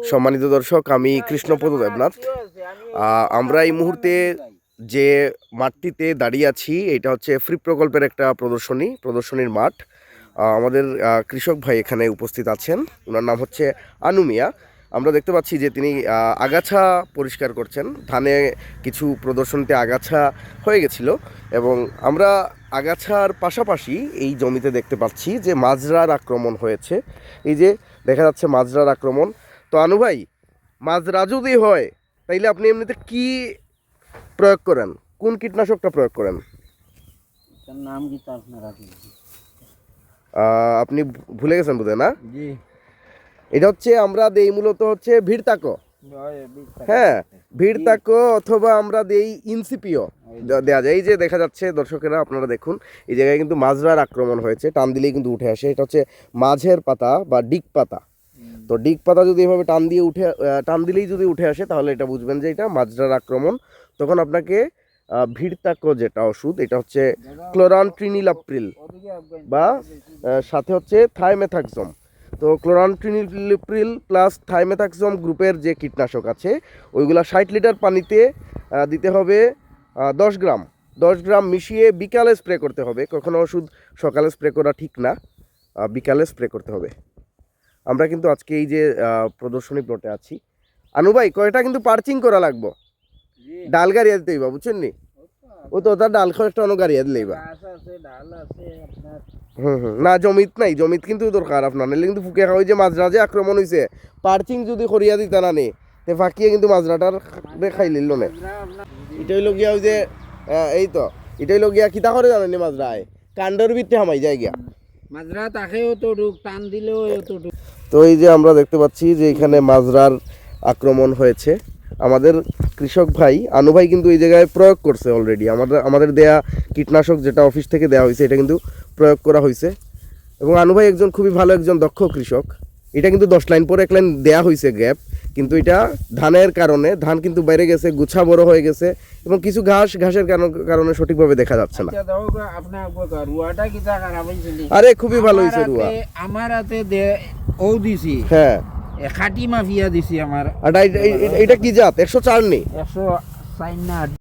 সম্মানিত দর্শক, আমি কৃষ্ণপদ দেবনাথ। আমরা এই মুহূর্তে যে মাঠটিতে দাঁড়িয়ে আছি এটা হচ্ছে ফ্রি প্রকল্পের একটা প্রদর্শনীর মাঠ। আমাদের কৃষক ভাই এখানে উপস্থিত আছেন, ওনার নাম হচ্ছে আনু মিয়া। আমরা দেখতে পাচ্ছি যে তিনি আগাছা পরিষ্কার করছেন। ধানে কিছু প্রদর্শনীতে আগাছা হয়ে গেছিল এবং আমরা আগাছার পাশাপাশি এই জমিতে দেখতে পাচ্ছি যে মাজরার আক্রমণ হয়েছে। এই যে দেখা যাচ্ছে মাজরার আক্রমণ। তো আনু ভাই, মাজরা যদি হয় তাইলে আপনি এমনিতে কি প্রয়োগ করেন, কোন কীটনাশকটা প্রয়োগ করেন? নাম কি আপনারা আপনি ভুলে গেছেন বোধহয়, না? এটা হচ্ছে আমরা দেই মূলত হচ্ছে ভিড়তাকো। হ্যাঁ, ভিড়তাকো অথবা আমরা দেই ইনসিপিও দেওয়া যায়। এই যে দেখা যাচ্ছে দর্শকেরা, আপনারা দেখুন এই জায়গায় কিন্তু মাজরার আক্রমণ হয়েছে। টান দিলেই কিন্তু উঠে আসে। এটা হচ্ছে মাঝের পাতা বা ডিগ পাতা। তো ডিগ পাতা যদি এভাবে টান দিলেই যদি উঠে আসে তাহলে এটা বুঝবেন যে এটা মাজরার আক্রমণ। তখন আপনাকে ভিড়তাকো যেটা ওষুধ, এটা হচ্ছে ক্লোরানট্রিনিলাপ্রিল বা সাথে হচ্ছে থাইমেথাক্সম। তো ক্লোরানট্রিনিলাপ্রিল প্লাস থাইমেথাক্সম গ্রুপের যে কীটনাশক আছে ওইগুলা 60 লিটার পানিতে দিতে হবে 10 গ্রাম মিশিয়ে বিকালে স্প্রে করতে হবে। কখনো ওষুধ সকালে স্প্রে করা ঠিক না, বিকালে স্প্রে করতে হবে। আমরা কিন্তু আজকে এই যে প্রদর্শনী প্লটে আছি। আনু ভাই, কয়টা কিন্তু পার্চিং করা লাগবো, ডাল গাড়িয়া দিতে হইবা, বুঝছেন নি? ও তো তার ডাল খরচটা অন্য গাড়িয়া দিলেই বা। না, জমিত নাই, জমিত কিন্তু দরকার আপনার, নাহলে কিন্তু ফুকে খাওয়াই যে মাজরা যে আক্রমণ হয়েছে, পার্চিং যদি করিয়া দিতা না নে তে ফাঁকিয়ে কিন্তু মাজরাটার খাই লিল না। এটাই লগিয়া ওই যে এই তো এটাই লগিয়া কিতা করে জানেনি, মাজরায় কাণ্ডর ভিত্তি হামাই যায় গিয়া মাজরা তাকেও তো টান দিলেও তো। তো এই যে আমরা দেখতে পাচ্ছি যে এখানে মাজরার আক্রমণ হয়েছে। আমাদের কৃষক ভাই আনু ভাই কিন্তু এই জায়গায় প্রয়োগ করছে অলরেডি। আমাদের দেয়া কীটনাশক যেটা অফিস থেকে দেওয়া হয়েছে এটা কিন্তু প্রয়োগ করা হয়েছে। এবং আনু ভাই একজন খুবই ভালো একজন দক্ষ কৃষক। এটা কিন্তু 10 লাইন পরে 1 লাইন দেওয়া হয়েছে গ্যাপ, কিন্তু এটা ধানের কারণে ধান কিন্তু বেড়ে গেছে, গুছা বড় হয়ে গেছে এবং কিছু ঘাসের কারণে সঠিকভাবে দেখা যাচ্ছে না। আরে খুবই ভালো হয়েছে রুয়া। আমার হাতে ও দিছি, হ্যাঁ, খাটি মাফিয়া দিছি আমার। এটা কি জাত? 104 নেই, 104 না।